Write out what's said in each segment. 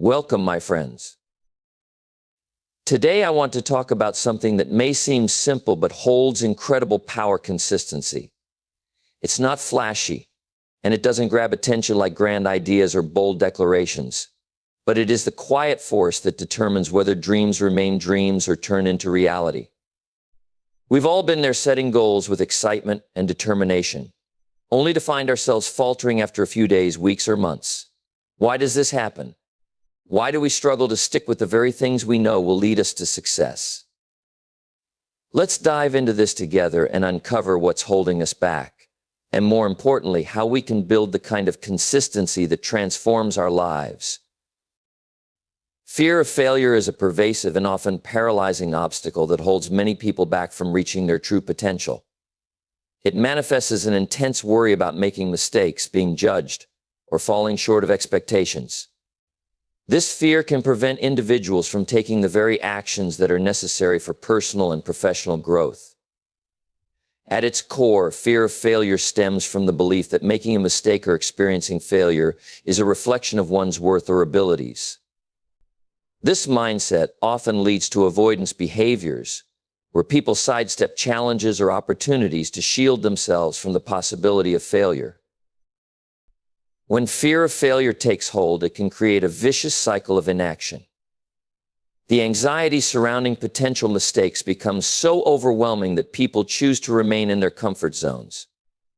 Welcome, my friends. Today I want to talk about something that may seem simple but holds incredible power: consistency. It's not flashy, and it doesn't grab attention like grand ideas or bold declarations, but it is the quiet force that determines whether dreams remain dreams or turn into reality. We've all been there, setting goals with excitement and determination, only to find ourselves faltering after a few days, weeks, or months. Why does this happen? Why do we struggle to stick with the very things we know will lead us to success? Let's dive into this together and uncover what's holding us back, and more importantly, how we can build the kind of consistency that transforms our lives. Fear of failure is a pervasive and often paralyzing obstacle that holds many people back from reaching their true potential. It manifests as an intense worry about making mistakes, being judged, or falling short of expectations. This fear can prevent individuals from taking the very actions that are necessary for personal and professional growth. At its core, fear of failure stems from the belief that making a mistake or experiencing failure is a reflection of one's worth or abilities. This mindset often leads to avoidance behaviors, where people sidestep challenges or opportunities to shield themselves from the possibility of failure. When fear of failure takes hold, it can create a vicious cycle of inaction. The anxiety surrounding potential mistakes becomes so overwhelming that people choose to remain in their comfort zones,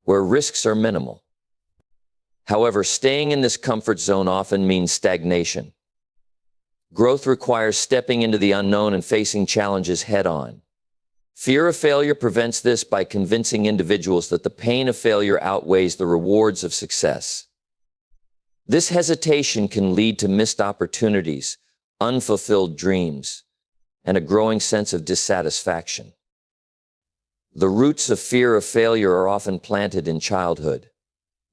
where risks are minimal. However, staying in this comfort zone often means stagnation. Growth requires stepping into the unknown and facing challenges head-on. Fear of failure prevents this by convincing individuals that the pain of failure outweighs the rewards of success. This hesitation can lead to missed opportunities, unfulfilled dreams, and a growing sense of dissatisfaction. The roots of fear of failure are often planted in childhood.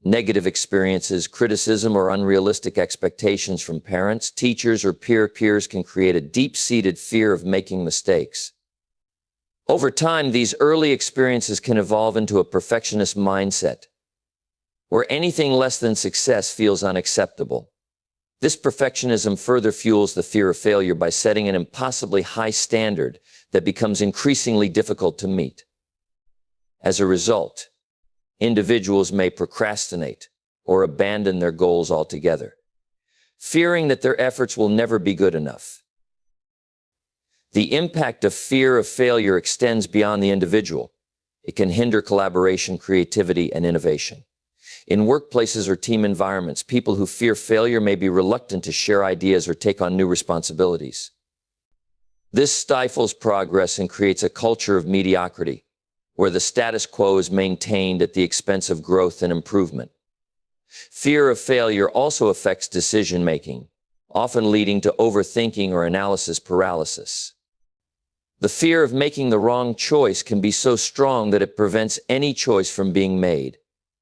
Negative experiences, criticism, or unrealistic expectations from parents, teachers, or peers can create a deep-seated fear of making mistakes. Over time, these early experiences can evolve into a perfectionist mindset, where anything less than success feels unacceptable. This perfectionism further fuels the fear of failure by setting an impossibly high standard that becomes increasingly difficult to meet. As a result, individuals may procrastinate or abandon their goals altogether, fearing that their efforts will never be good enough. The impact of fear of failure extends beyond the individual. It can hinder collaboration, creativity, and innovation. In workplaces or team environments, people who fear failure may be reluctant to share ideas or take on new responsibilities. This stifles progress and creates a culture of mediocrity, where the status quo is maintained at the expense of growth and improvement. Fear of failure also affects decision-making, often leading to overthinking or analysis paralysis. The fear of making the wrong choice can be so strong that it prevents any choice from being made,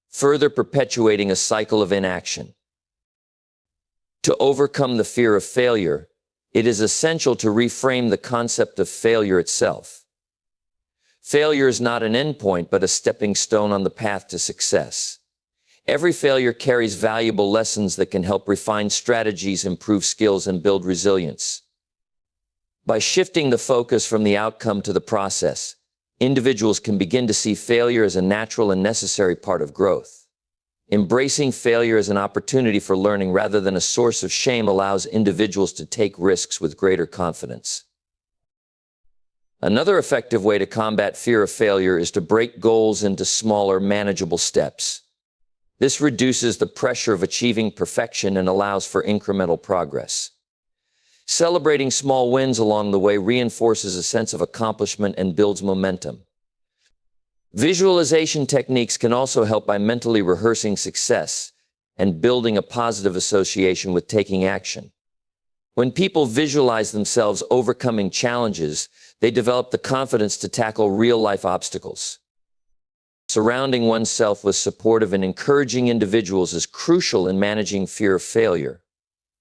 further perpetuating a cycle of inaction. To overcome the fear of failure, it is essential to reframe the concept of failure itself. Failure is not an endpoint, but a stepping stone on the path to success. Every failure carries valuable lessons that can help refine strategies, improve skills, and build resilience. By shifting the focus from the outcome to the process, individuals can begin to see failure as a natural and necessary part of growth. Embracing failure as an opportunity for learning rather than a source of shame allows individuals to take risks with greater confidence. Another effective way to combat fear of failure is to break goals into smaller, manageable steps. This reduces the pressure of achieving perfection and allows for incremental progress. Celebrating small wins along the way reinforces a sense of accomplishment and builds momentum. Visualization techniques can also help by mentally rehearsing success and building a positive association with taking action. When people visualize themselves overcoming challenges, they develop the confidence to tackle real-life obstacles. Surrounding oneself with supportive and encouraging individuals is crucial in managing fear of failure.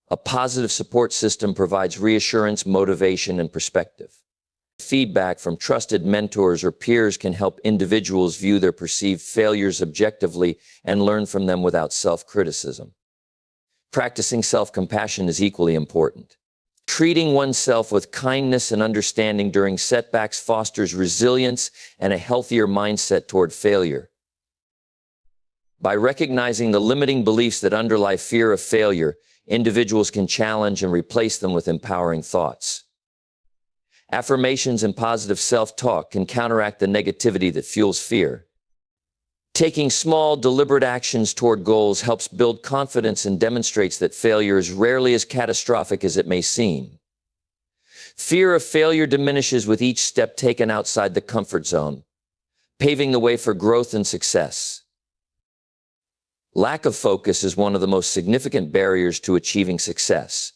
A positive support system provides reassurance, motivation, and perspective. Feedback from trusted mentors or peers can help individuals view their perceived failures objectively and learn from them without self-criticism. Practicing self-compassion is equally important. Treating oneself with kindness and understanding during setbacks fosters resilience and a healthier mindset toward failure. By recognizing the limiting beliefs that underlie fear of failure, individuals can challenge and replace them with empowering thoughts. Affirmations and positive self-talk can counteract the negativity that fuels fear. Taking small, deliberate actions toward goals helps build confidence and demonstrates that failure is rarely as catastrophic as it may seem. Fear of failure diminishes with each step taken outside the comfort zone, paving the way for growth and success. Lack of focus is one of the most significant barriers to achieving success.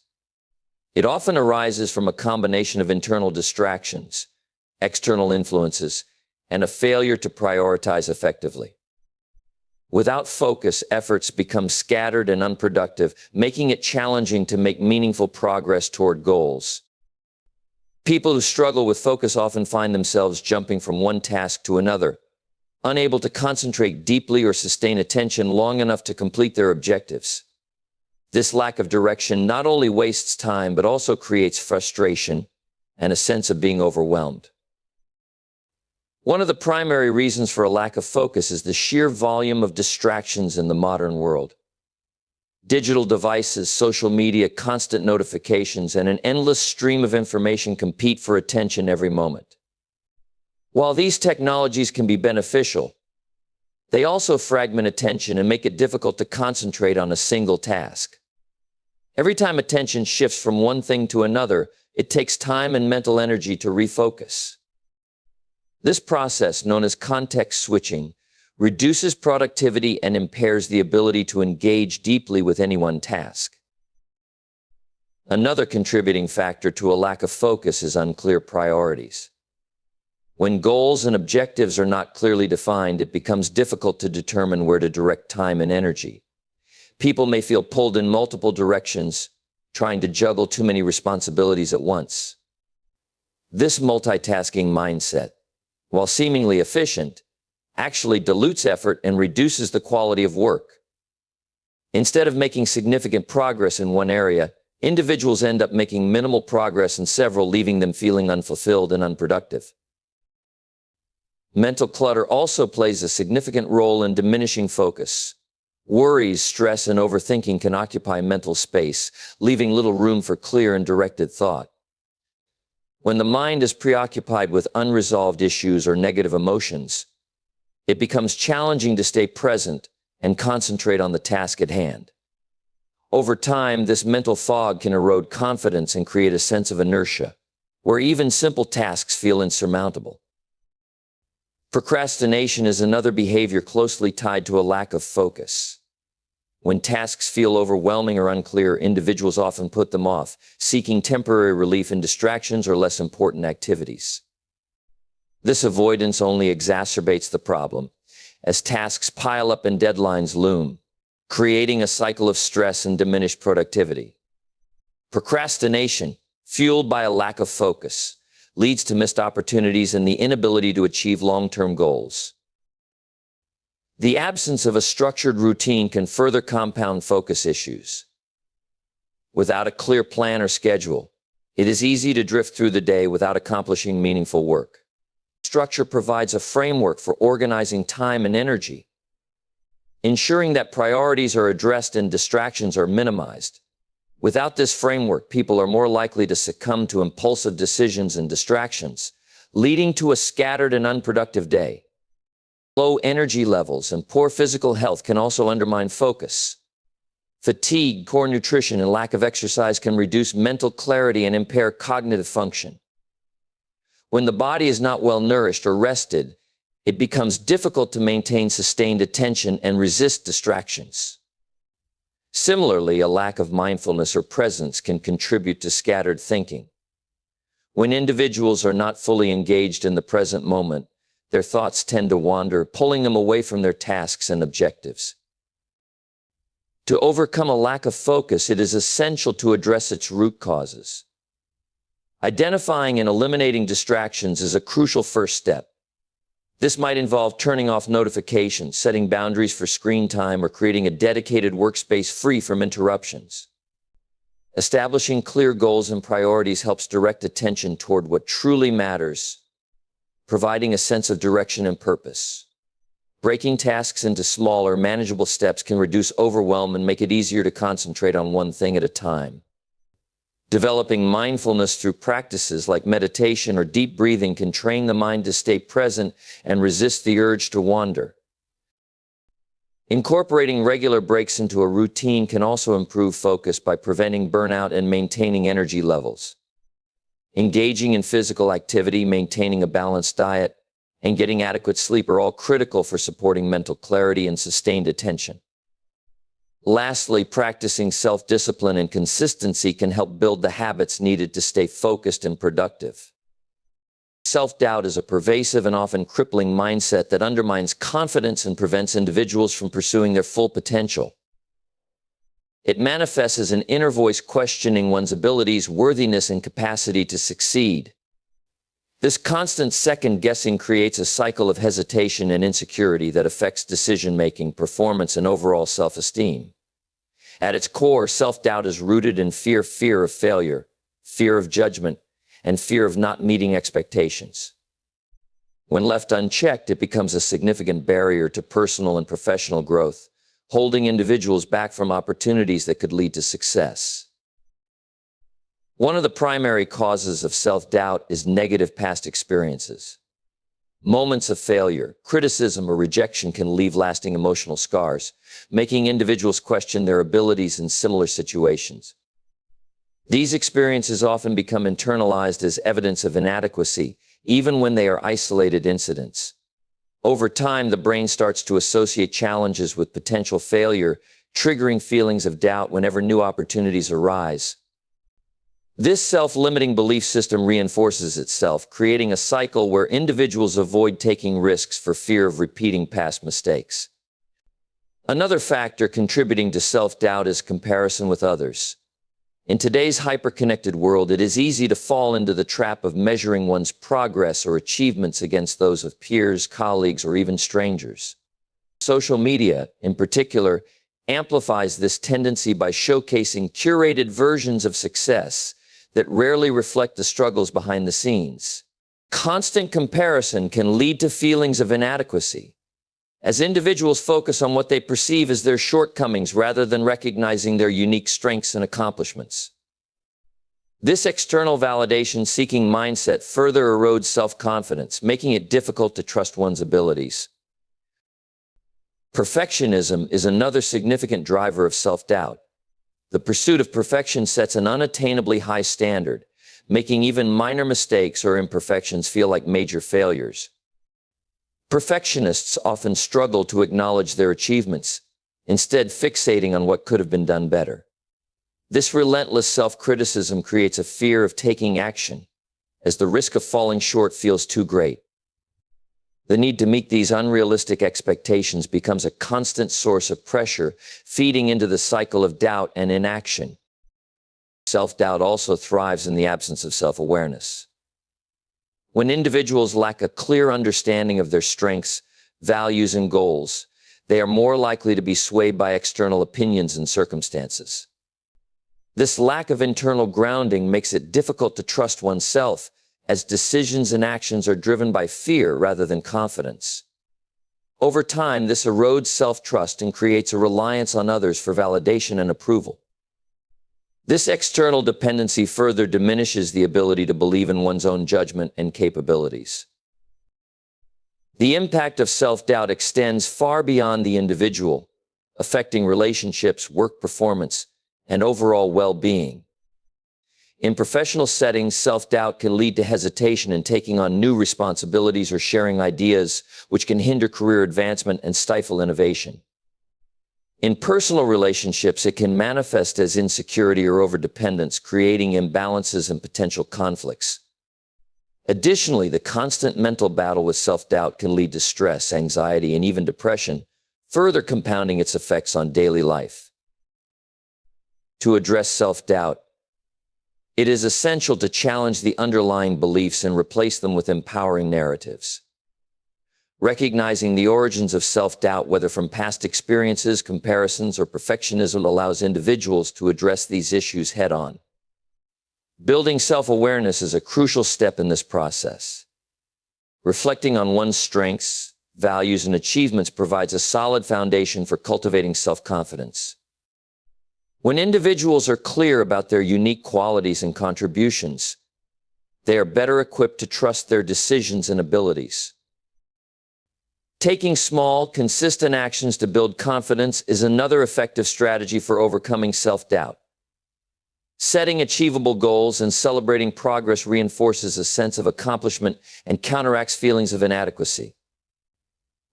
It often arises from a combination of internal distractions, external influences, and a failure to prioritize effectively. Without focus, efforts become scattered and unproductive, making it challenging to make meaningful progress toward goals. People who struggle with focus often find themselves jumping from one task to another, unable to concentrate deeply or sustain attention long enough to complete their objectives. This lack of direction not only wastes time, but also creates frustration and a sense of being overwhelmed. One of the primary reasons for a lack of focus is the sheer volume of distractions in the modern world. Digital devices, social media, constant notifications, and an endless stream of information compete for attention every moment. While these technologies can be beneficial, they also fragment attention and make it difficult to concentrate on a single task. Every time attention shifts from one thing to another, it takes time and mental energy to refocus. This process, known as context switching, reduces productivity and impairs the ability to engage deeply with any one task. Another contributing factor to a lack of focus is unclear priorities. When goals and objectives are not clearly defined, it becomes difficult to determine where to direct time and energy. People may feel pulled in multiple directions, trying to juggle too many responsibilities at once. This multitasking mindset, while seemingly efficient, actually dilutes effort and reduces the quality of work. Instead of making significant progress in one area, individuals end up making minimal progress in several, leaving them feeling unfulfilled and unproductive. Mental clutter also plays a significant role in diminishing focus. Worries, stress, and overthinking can occupy mental space, leaving little room for clear and directed thought. When the mind is preoccupied with unresolved issues or negative emotions, it becomes challenging to stay present and concentrate on the task at hand. Over time, this mental fog can erode confidence and create a sense of inertia, where even simple tasks feel insurmountable. Procrastination is another behavior closely tied to a lack of focus. When tasks feel overwhelming or unclear, individuals often put them off, seeking temporary relief in distractions or less important activities. This avoidance only exacerbates the problem, as tasks pile up and deadlines loom, creating a cycle of stress and diminished productivity. Procrastination, fueled by a lack of focus, leads to missed opportunities and the inability to achieve long-term goals. The absence of a structured routine can further compound focus issues. Without a clear plan or schedule, it is easy to drift through the day without accomplishing meaningful work. Structure provides a framework for organizing time and energy, ensuring that priorities are addressed and distractions are minimized. Without this framework, people are more likely to succumb to impulsive decisions and distractions, leading to a scattered and unproductive day. Low energy levels and poor physical health can also undermine focus. Fatigue, poor nutrition, and lack of exercise can reduce mental clarity and impair cognitive function. When the body is not well nourished or rested, it becomes difficult to maintain sustained attention and resist distractions. Similarly, a lack of mindfulness or presence can contribute to scattered thinking. When individuals are not fully engaged in the present moment, their thoughts tend to wander, pulling them away from their tasks and objectives. To overcome a lack of focus, it is essential to address its root causes. Identifying and eliminating distractions is a crucial first step. This might involve turning off notifications, setting boundaries for screen time, or creating a dedicated workspace free from interruptions. Establishing clear goals and priorities helps direct attention toward what truly matters, providing a sense of direction and purpose. Breaking tasks into smaller, manageable steps can reduce overwhelm and make it easier to concentrate on one thing at a time. Developing mindfulness through practices like meditation or deep breathing can train the mind to stay present and resist the urge to wander. Incorporating regular breaks into a routine can also improve focus by preventing burnout and maintaining energy levels. Engaging in physical activity, maintaining a balanced diet, and getting adequate sleep are all critical for supporting mental clarity and sustained attention. Lastly, practicing self-discipline and consistency can help build the habits needed to stay focused and productive. Self-doubt is a pervasive and often crippling mindset that undermines confidence and prevents individuals from pursuing their full potential. It manifests as an inner voice questioning one's abilities, worthiness, and capacity to succeed. This constant second-guessing creates a cycle of hesitation and insecurity that affects decision-making, performance, and overall self-esteem. At its core, self-doubt is rooted in fear of failure, fear of judgment, and fear of not meeting expectations. When left unchecked, it becomes a significant barrier to personal and professional growth, holding individuals back from opportunities that could lead to success. One of the primary causes of self-doubt is negative past experiences. Moments of failure, criticism, or rejection can leave lasting emotional scars, making individuals question their abilities in similar situations. These experiences often become internalized as evidence of inadequacy, even when they are isolated incidents. Over time, the brain starts to associate challenges with potential failure, triggering feelings of doubt whenever new opportunities arise. This self-limiting belief system reinforces itself, creating a cycle where individuals avoid taking risks for fear of repeating past mistakes. Another factor contributing to self-doubt is comparison with others. In today's hyper-connected world, it is easy to fall into the trap of measuring one's progress or achievements against those of peers, colleagues, or even strangers. Social media, in particular, amplifies this tendency by showcasing curated versions of success that rarely reflect the struggles behind the scenes. Constant comparison can lead to feelings of inadequacy, as individuals focus on what they perceive as their shortcomings rather than recognizing their unique strengths and accomplishments. This external validation-seeking mindset further erodes self-confidence, making it difficult to trust one's abilities. Perfectionism is another significant driver of self-doubt. The pursuit of perfection sets an unattainably high standard, making even minor mistakes or imperfections feel like major failures. Perfectionists often struggle to acknowledge their achievements, instead fixating on what could have been done better. This relentless self-criticism creates a fear of taking action, as the risk of falling short feels too great. The need to meet these unrealistic expectations becomes a constant source of pressure, feeding into the cycle of doubt and inaction. Self-doubt also thrives in the absence of self-awareness. When individuals lack a clear understanding of their strengths, values, and goals, they are more likely to be swayed by external opinions and circumstances. This lack of internal grounding makes it difficult to trust oneself, as decisions and actions are driven by fear rather than confidence. Over time, this erodes self-trust and creates a reliance on others for validation and approval. This external dependency further diminishes the ability to believe in one's own judgment and capabilities. The impact of self-doubt extends far beyond the individual, affecting relationships, work performance, and overall well-being. In professional settings, self-doubt can lead to hesitation in taking on new responsibilities or sharing ideas, which can hinder career advancement and stifle innovation. In personal relationships, it can manifest as insecurity or overdependence, creating imbalances and potential conflicts. Additionally, the constant mental battle with self-doubt can lead to stress, anxiety, and even depression, further compounding its effects on daily life. To address self-doubt, it is essential to challenge the underlying beliefs and replace them with empowering narratives. Recognizing the origins of self-doubt, whether from past experiences, comparisons, or perfectionism, allows individuals to address these issues head-on. Building self-awareness is a crucial step in this process. Reflecting on one's strengths, values, and achievements provides a solid foundation for cultivating self-confidence. When individuals are clear about their unique qualities and contributions, they are better equipped to trust their decisions and abilities. Taking small, consistent actions to build confidence is another effective strategy for overcoming self-doubt. Setting achievable goals and celebrating progress reinforces a sense of accomplishment and counteracts feelings of inadequacy.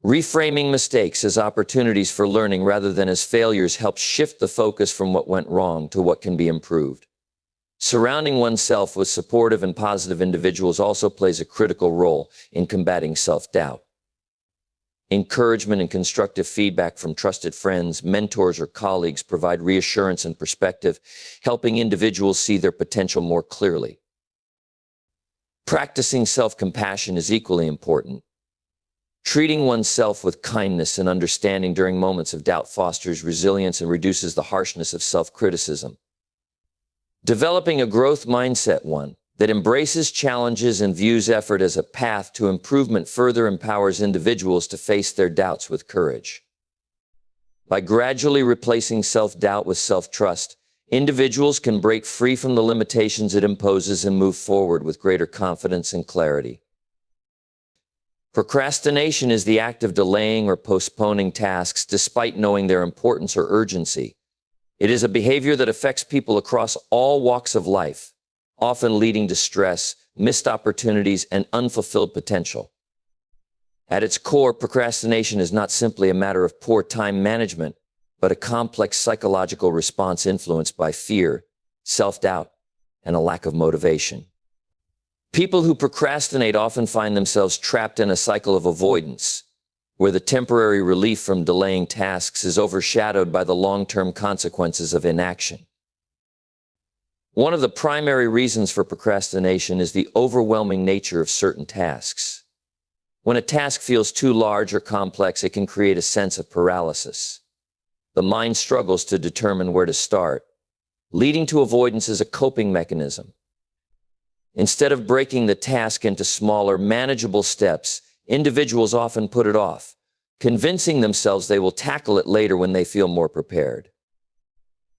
Reframing mistakes as opportunities for learning rather than as failures helps shift the focus from what went wrong to what can be improved. Surrounding oneself with supportive and positive individuals also plays a critical role in combating self-doubt. Encouragement and constructive feedback from trusted friends, mentors, or colleagues provide reassurance and perspective, helping individuals see their potential more clearly. Practicing self-compassion is equally important. Treating oneself with kindness and understanding during moments of doubt fosters resilience and reduces the harshness of self-criticism. Developing a growth mindset, one that embraces challenges and views effort as a path to improvement, further empowers individuals to face their doubts with courage. By gradually replacing self-doubt with self-trust, individuals can break free from the limitations it imposes and move forward with greater confidence and clarity. Procrastination is the act of delaying or postponing tasks despite knowing their importance or urgency. It is a behavior that affects people across all walks of life, often leading to stress, missed opportunities, and unfulfilled potential. At its core, procrastination is not simply a matter of poor time management, but a complex psychological response influenced by fear, self-doubt, and a lack of motivation. People who procrastinate often find themselves trapped in a cycle of avoidance, where the temporary relief from delaying tasks is overshadowed by the long-term consequences of inaction. One of the primary reasons for procrastination is the overwhelming nature of certain tasks. When a task feels too large or complex, it can create a sense of paralysis. The mind struggles to determine where to start, leading to avoidance as a coping mechanism. Instead of breaking the task into smaller, manageable steps, individuals often put it off, convincing themselves they will tackle it later when they feel more prepared.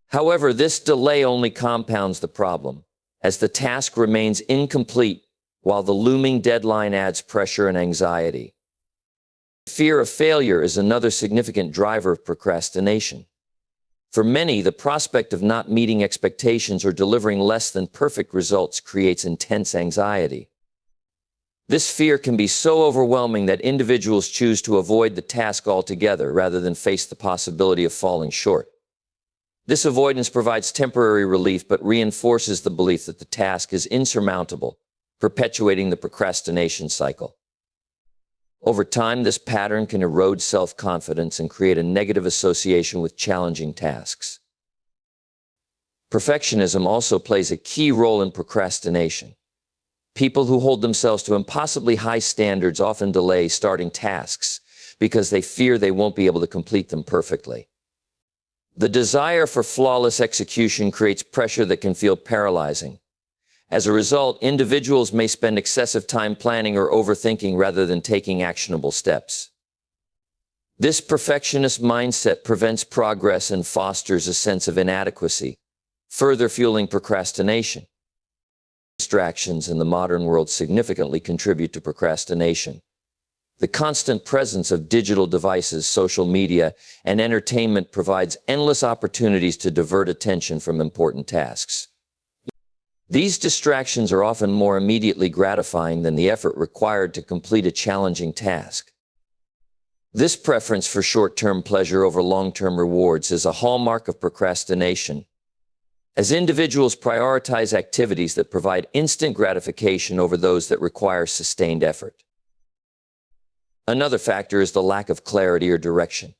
However, this delay only compounds the problem, as the task remains incomplete while the looming deadline adds pressure and anxiety. Fear of failure is another significant driver of procrastination. For many, the prospect of not meeting expectations or delivering less than perfect results creates intense anxiety. This fear can be so overwhelming that individuals choose to avoid the task altogether rather than face the possibility of falling short. This avoidance provides temporary relief but reinforces the belief that the task is insurmountable, perpetuating the procrastination cycle. Over time, this pattern can erode self-confidence and create a negative association with challenging tasks. Perfectionism also plays a key role in procrastination. People who hold themselves to impossibly high standards often delay starting tasks because they fear they won't be able to complete them perfectly. The desire for flawless execution creates pressure that can feel paralyzing. As a result, individuals may spend excessive time planning or overthinking rather than taking actionable steps. This perfectionist mindset prevents progress and fosters a sense of inadequacy, further fueling procrastination. Distractions in the modern world significantly contribute to procrastination. The constant presence of digital devices, social media, and entertainment provides endless opportunities to divert attention from important tasks. These distractions are often more immediately gratifying than the effort required to complete a challenging task. This preference for short-term pleasure over long-term rewards is a hallmark of procrastination, as individuals prioritize activities that provide instant gratification over those that require sustained effort. Another factor is the lack of clarity or direction.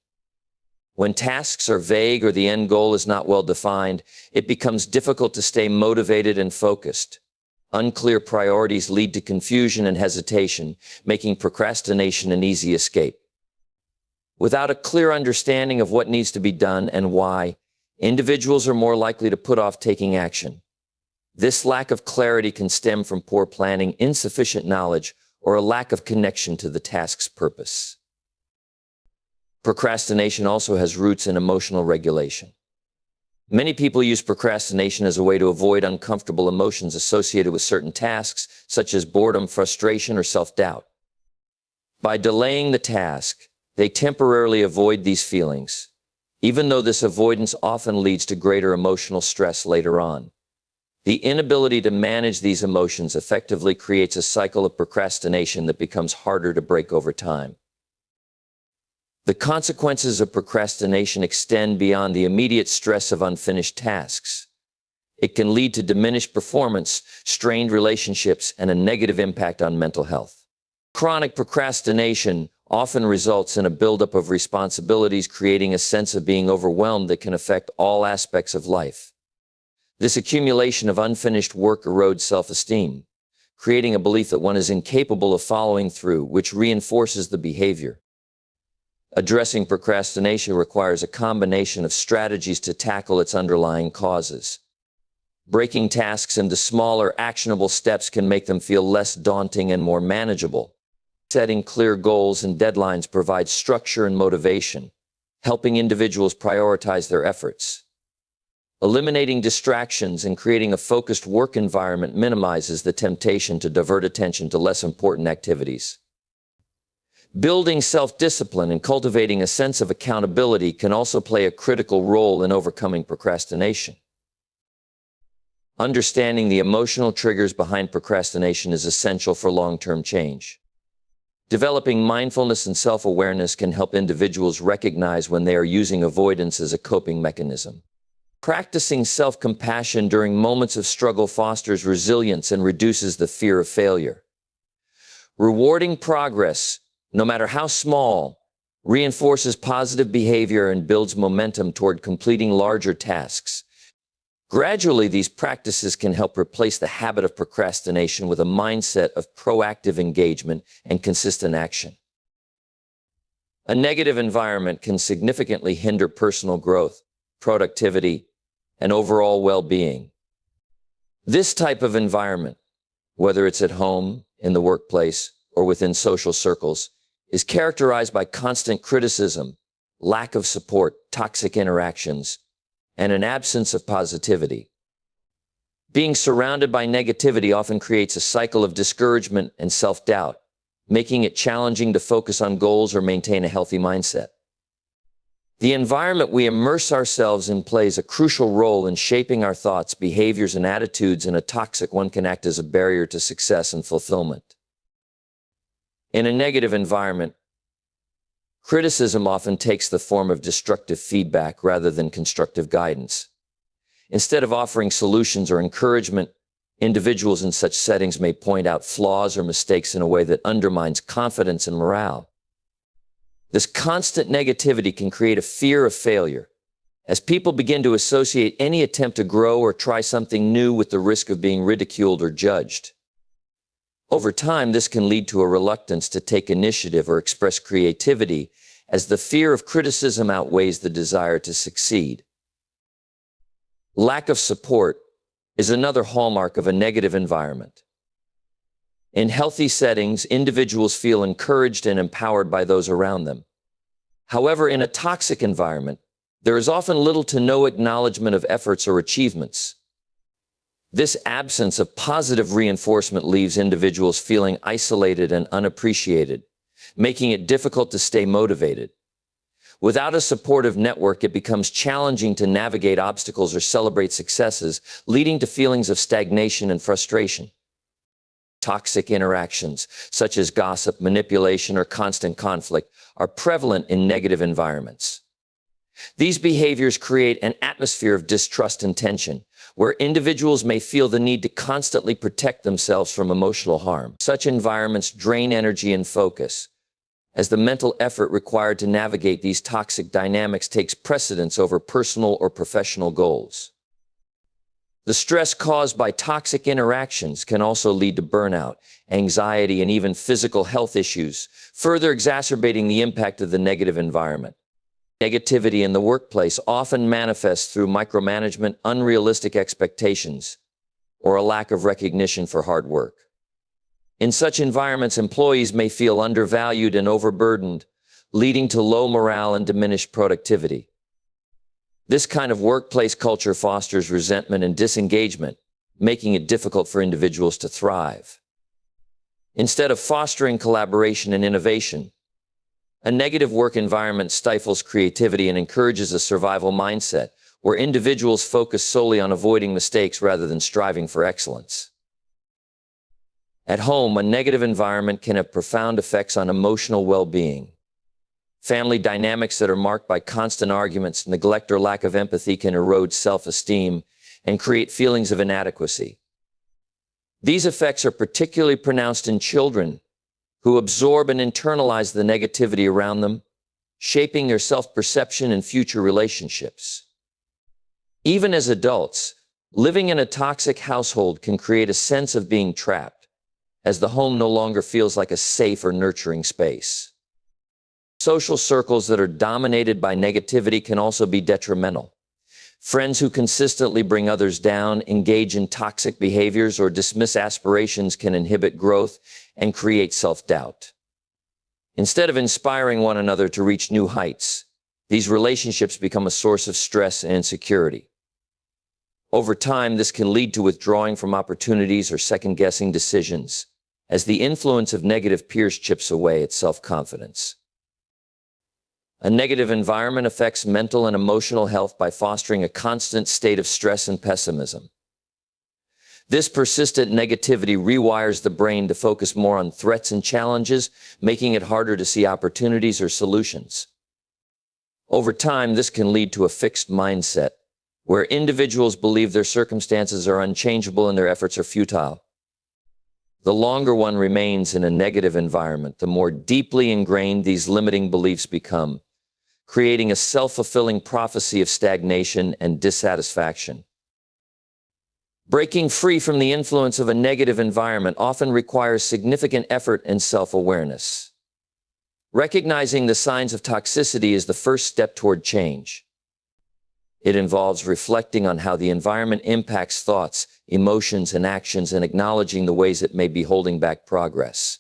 When tasks are vague or the end goal is not well defined, it becomes difficult to stay motivated and focused. Unclear priorities lead to confusion and hesitation, making procrastination an easy escape. Without a clear understanding of what needs to be done and why, individuals are more likely to put off taking action. This lack of clarity can stem from poor planning, insufficient knowledge, or a lack of connection to the task's purpose. Procrastination also has roots in emotional regulation. Many people use procrastination as a way to avoid uncomfortable emotions associated with certain tasks, such as boredom, frustration, or self-doubt. By delaying the task, they temporarily avoid these feelings, even though this avoidance often leads to greater emotional stress later on. The inability to manage these emotions effectively creates a cycle of procrastination that becomes harder to break over time. The consequences of procrastination extend beyond the immediate stress of unfinished tasks. It can lead to diminished performance, strained relationships, and a negative impact on mental health. Chronic procrastination often results in a buildup of responsibilities, creating a sense of being overwhelmed that can affect all aspects of life. This accumulation of unfinished work erodes self-esteem, creating a belief that one is incapable of following through, which reinforces the behavior. Addressing procrastination requires a combination of strategies to tackle its underlying causes. Breaking tasks into smaller, actionable steps can make them feel less daunting and more manageable. Setting clear goals and deadlines provides structure and motivation, helping individuals prioritize their efforts. Eliminating distractions and creating a focused work environment minimizes the temptation to divert attention to less important activities. Building self-discipline and cultivating a sense of accountability can also play a critical role in overcoming procrastination. Understanding the emotional triggers behind procrastination is essential for long-term change. Developing mindfulness and self-awareness can help individuals recognize when they are using avoidance as a coping mechanism. Practicing self-compassion during moments of struggle fosters resilience and reduces the fear of failure. Rewarding progress, no matter how small, reinforces positive behavior and builds momentum toward completing larger tasks. Gradually, these practices can help replace the habit of procrastination with a mindset of proactive engagement and consistent action. A negative environment can significantly hinder personal growth, productivity, and overall well-being. This type of environment, whether it's at home, in the workplace, or within social circles, is characterized by constant criticism, lack of support, toxic interactions, and an absence of positivity. Being surrounded by negativity often creates a cycle of discouragement and self-doubt, making it challenging to focus on goals or maintain a healthy mindset. The environment we immerse ourselves in plays a crucial role in shaping our thoughts, behaviors, and attitudes, and a toxic one can act as a barrier to success and fulfillment. In a negative environment, criticism often takes the form of destructive feedback rather than constructive guidance. Instead of offering solutions or encouragement, individuals in such settings may point out flaws or mistakes in a way that undermines confidence and morale. This constant negativity can create a fear of failure, as people begin to associate any attempt to grow or try something new with the risk of being ridiculed or judged. Over time, this can lead to a reluctance to take initiative or express creativity, as the fear of criticism outweighs the desire to succeed. Lack of support is another hallmark of a negative environment. In healthy settings, individuals feel encouraged and empowered by those around them. However, in a toxic environment, there is often little to no acknowledgement of efforts or achievements. This absence of positive reinforcement leaves individuals feeling isolated and unappreciated, making it difficult to stay motivated. Without a supportive network, it becomes challenging to navigate obstacles or celebrate successes, leading to feelings of stagnation and frustration. Toxic interactions, such as gossip, manipulation, or constant conflict, are prevalent in negative environments. These behaviors create an atmosphere of distrust and tension, where individuals may feel the need to constantly protect themselves from emotional harm. Such environments drain energy and focus, as the mental effort required to navigate these toxic dynamics takes precedence over personal or professional goals. The stress caused by toxic interactions can also lead to burnout, anxiety, and even physical health issues, further exacerbating the impact of the negative environment. Negativity in the workplace often manifests through micromanagement, unrealistic expectations, or a lack of recognition for hard work. In such environments, employees may feel undervalued and overburdened, leading to low morale and diminished productivity. This kind of workplace culture fosters resentment and disengagement, making it difficult for individuals to thrive. Instead of fostering collaboration and innovation, a negative work environment stifles creativity and encourages a survival mindset, where individuals focus solely on avoiding mistakes rather than striving for excellence. At home, a negative environment can have profound effects on emotional well-being. Family dynamics that are marked by constant arguments, neglect, or lack of empathy can erode self-esteem and create feelings of inadequacy. These effects are particularly pronounced in children, who absorb and internalize the negativity around them, shaping their self-perception and future relationships. Even as adults, living in a toxic household can create a sense of being trapped, as the home no longer feels like a safe or nurturing space. Social circles that are dominated by negativity can also be detrimental. Friends who consistently bring others down, engage in toxic behaviors, or dismiss aspirations can inhibit growth and create self-doubt. Instead of inspiring one another to reach new heights, these relationships become a source of stress and insecurity. Over time, this can lead to withdrawing from opportunities or second-guessing decisions, as the influence of negative peers chips away at self-confidence. A negative environment affects mental and emotional health by fostering a constant state of stress and pessimism. This persistent negativity rewires the brain to focus more on threats and challenges, making it harder to see opportunities or solutions. Over time, this can lead to a fixed mindset, where individuals believe their circumstances are unchangeable and their efforts are futile. The longer one remains in a negative environment, the more deeply ingrained these limiting beliefs become, creating a self-fulfilling prophecy of stagnation and dissatisfaction. Breaking free from the influence of a negative environment often requires significant effort and self-awareness. Recognizing the signs of toxicity is the first step toward change. It involves reflecting on how the environment impacts thoughts, emotions, and actions, and acknowledging the ways it may be holding back progress.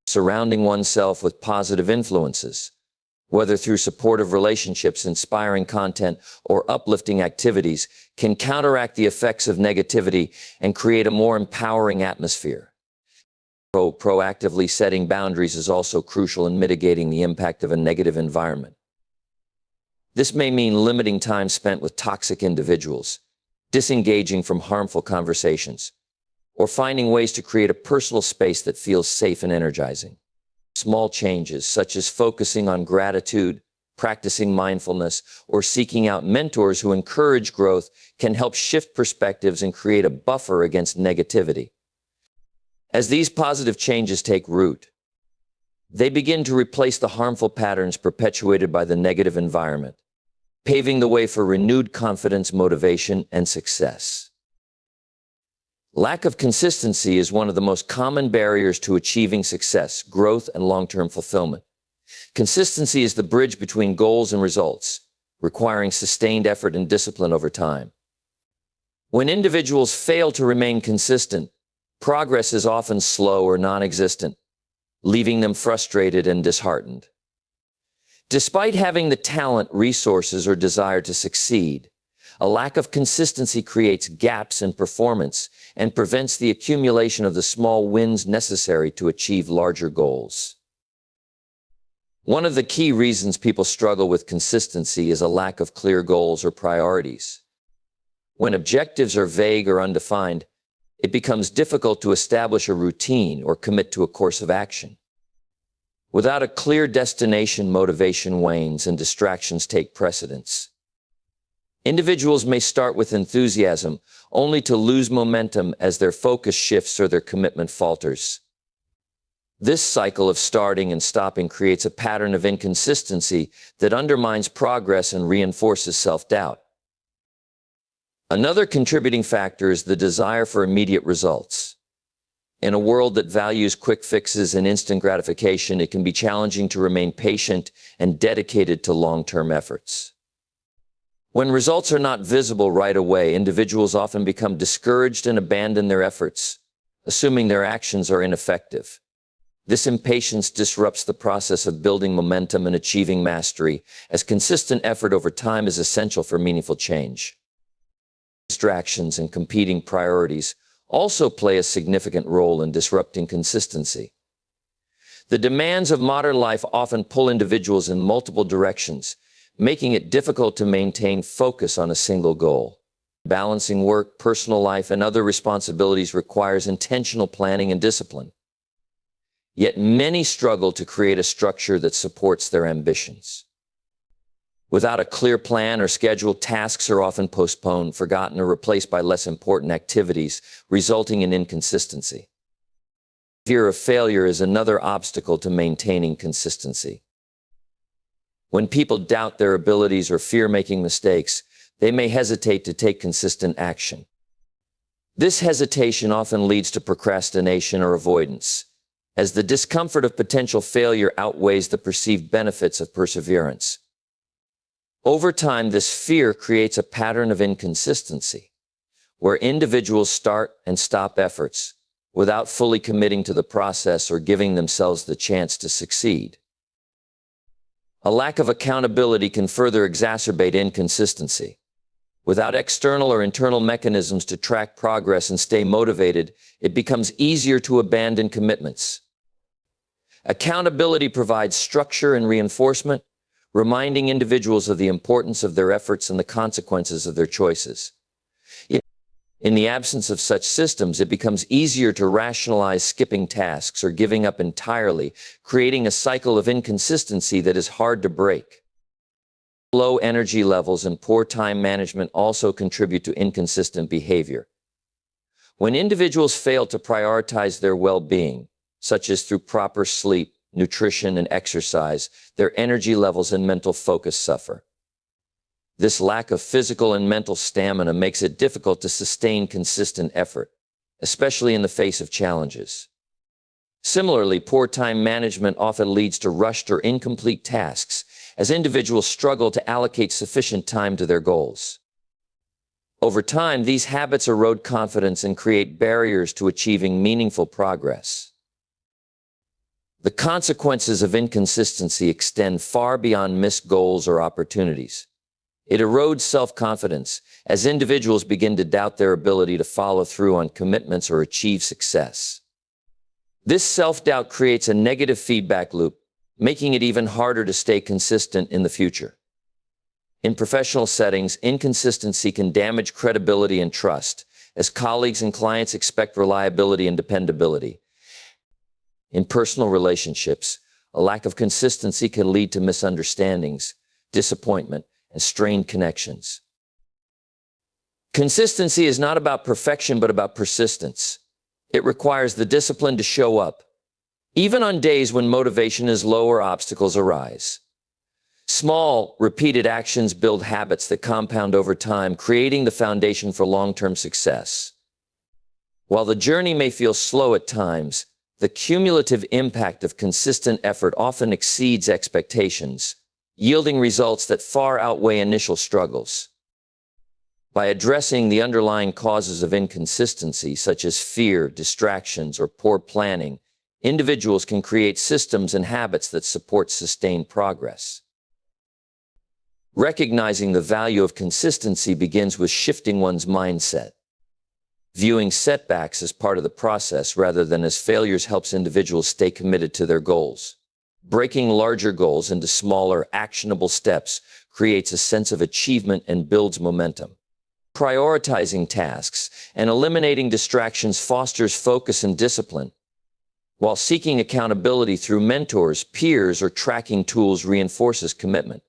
Surrounding oneself with positive influences, whether through supportive relationships, inspiring content, or uplifting activities, can counteract the effects of negativity and create a more empowering atmosphere. Proactively setting boundaries is also crucial in mitigating the impact of a negative environment. This may mean limiting time spent with toxic individuals, disengaging from harmful conversations, or finding ways to create a personal space that feels safe and energizing. Small changes, such as focusing on gratitude, practicing mindfulness, or seeking out mentors who encourage growth, can help shift perspectives and create a buffer against negativity. As these positive changes take root, they begin to replace the harmful patterns perpetuated by the negative environment, paving the way for renewed confidence, motivation, and success. Lack of consistency is one of the most common barriers to achieving success, growth, and long-term fulfillment. Consistency is the bridge between goals and results, requiring sustained effort and discipline over time. When individuals fail to remain consistent, progress is often slow or non-existent, leaving them frustrated and disheartened. Despite having the talent, resources, or desire to succeed, a lack of consistency creates gaps in performance and prevents the accumulation of the small wins necessary to achieve larger goals. One of the key reasons people struggle with consistency is a lack of clear goals or priorities. When objectives are vague or undefined, it becomes difficult to establish a routine or commit to a course of action. Without a clear destination, motivation wanes and distractions take precedence. Individuals may start with enthusiasm, only to lose momentum as their focus shifts or their commitment falters. This cycle of starting and stopping creates a pattern of inconsistency that undermines progress and reinforces self-doubt. Another contributing factor is the desire for immediate results. In a world that values quick fixes and instant gratification, it can be challenging to remain patient and dedicated to long-term efforts. When results are not visible right away, individuals often become discouraged and abandon their efforts, assuming their actions are ineffective. This impatience disrupts the process of building momentum and achieving mastery, as consistent effort over time is essential for meaningful change. Distractions and competing priorities also play a significant role in disrupting consistency. The demands of modern life often pull individuals in multiple directions, making it difficult to maintain focus on a single goal. Balancing work, personal life, and other responsibilities requires intentional planning and discipline. Yet many struggle to create a structure that supports their ambitions. Without a clear plan or schedule, tasks are often postponed, forgotten, or replaced by less important activities, resulting in inconsistency. Fear of failure is another obstacle to maintaining consistency. When people doubt their abilities or fear making mistakes, they may hesitate to take consistent action. This hesitation often leads to procrastination or avoidance, as the discomfort of potential failure outweighs the perceived benefits of perseverance. Over time, this fear creates a pattern of inconsistency, where individuals start and stop efforts without fully committing to the process or giving themselves the chance to succeed. A lack of accountability can further exacerbate inconsistency. Without external or internal mechanisms to track progress and stay motivated, it becomes easier to abandon commitments. Accountability provides structure and reinforcement, reminding individuals of the importance of their efforts and the consequences of their choices. In the absence of such systems, it becomes easier to rationalize skipping tasks or giving up entirely, creating a cycle of inconsistency that is hard to break. Low energy levels and poor time management also contribute to inconsistent behavior. When individuals fail to prioritize their well-being, such as through proper sleep, nutrition, and exercise, their energy levels and mental focus suffer. This lack of physical and mental stamina makes it difficult to sustain consistent effort, especially in the face of challenges. Similarly, poor time management often leads to rushed or incomplete tasks, as individuals struggle to allocate sufficient time to their goals. Over time, these habits erode confidence and create barriers to achieving meaningful progress. The consequences of inconsistency extend far beyond missed goals or opportunities. It erodes self-confidence as individuals begin to doubt their ability to follow through on commitments or achieve success. This self-doubt creates a negative feedback loop, making it even harder to stay consistent in the future. In professional settings, inconsistency can damage credibility and trust, as colleagues and clients expect reliability and dependability. In personal relationships, a lack of consistency can lead to misunderstandings, disappointment, and strained connections. Consistency is not about perfection, but about persistence. It requires the discipline to show up, even on days when motivation is low or obstacles arise. Small, repeated actions build habits that compound over time, creating the foundation for long-term success. While the journey may feel slow at times, the cumulative impact of consistent effort often exceeds expectations, yielding results that far outweigh initial struggles. By addressing the underlying causes of inconsistency, such as fear, distractions, or poor planning, individuals can create systems and habits that support sustained progress. Recognizing the value of consistency begins with shifting one's mindset. Viewing setbacks as part of the process rather than as failures helps individuals stay committed to their goals. Breaking larger goals into smaller, actionable steps creates a sense of achievement and builds momentum. Prioritizing tasks and eliminating distractions fosters focus and discipline, while seeking accountability through mentors, peers, or tracking tools reinforces commitment.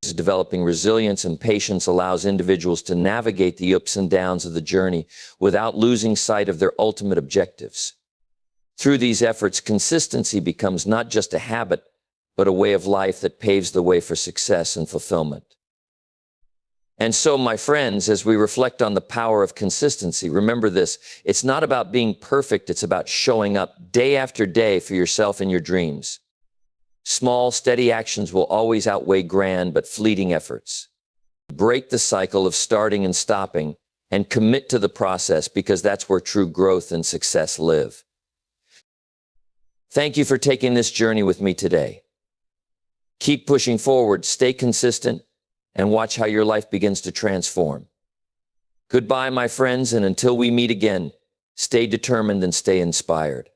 Developing resilience and patience allows individuals to navigate the ups and downs of the journey without losing sight of their ultimate objectives. Through these efforts, consistency becomes not just a habit, but a way of life that paves the way for success and fulfillment. And so, my friends, as we reflect on the power of consistency, remember this: it's not about being perfect, it's about showing up day after day for yourself and your dreams. Small, steady actions will always outweigh grand but fleeting efforts. Break the cycle of starting and stopping and commit to the process, because that's where true growth and success live. Thank you for taking this journey with me today. Keep pushing forward, stay consistent, and watch how your life begins to transform. Goodbye, my friends, and until we meet again, stay determined and stay inspired.